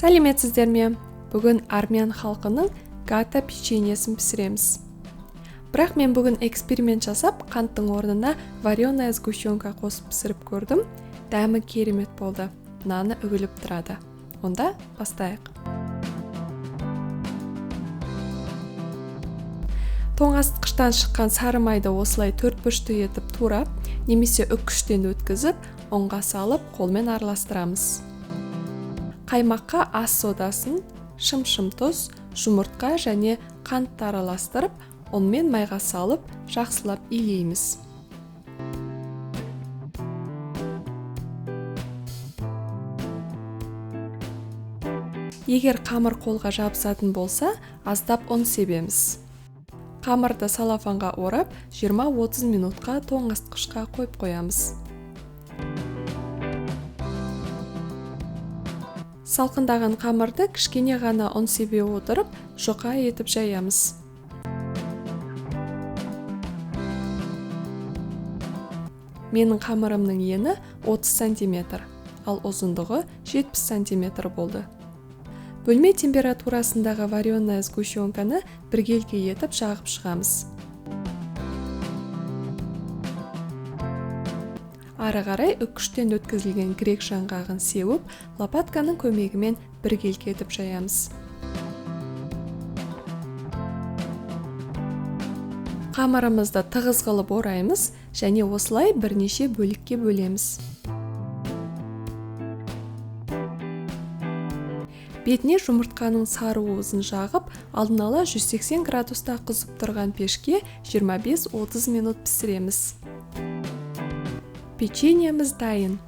Сәлеметсіздер ме? Бүгін армян халқының гата печеньесін пісіреміз. Бірақ мен бүгін эксперимент жасап, қанттың орнына вареная сгущенка қосып пісіріп көрдім. Дәмі керемет болды. Наны үгіліп тұрады. Онда бастайық. Тоңазытқыштан шыққан сары майды осылай 4 бөлшекке етіп турап, немесе үккіштен өткізіп, ұнға салып, қолмен араластырамыз. Қаймаққа ас содасын, шым-шым тұз, жұмыртқа және қантты араластырып, ұнмен майға салып, жақсылап илейміз. Егер қамыр қолға жабысатын болса, аздап ұн себеміз. Қамырды салафанға орап, 20-30 минутқа тоңазытқышқа қойып қоямыз. Салқындаған қамырды кішкене ғана ұн себе отырып, жұқа етіп жаямыз. Менің қамырымның ені 30 см, ал ұзындығы 70 см болды. Бөлме температурасындағы вареная сгущенканы біркелкі етіп жағып шығамыз. Ары қарай үккіштен өткізілген грек жаңғағын сеуіп, лопатканың көмегімен біркелкі етіп жаямыз. Қамырымызды тығыз қылып ораймыз және осылай бірнеше бөлікке бөлеміз. Бетіне жұмыртқаның сары уызын жағып, алдын ала 180 градуста қызып тұрған пешке 25-30 минут пісіреміз. Печеньеміз дайын.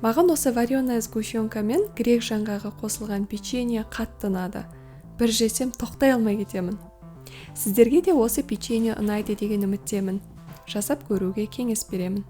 Маған осы вареная сгущенка мен грек жаңғағы қосылған печенье қатты ұнады. Бір жесем тоқтай алмай кетемін. Сіздерге де осы печенье ұнайды деген үміттемін. Жасап көруге кеңес беремін.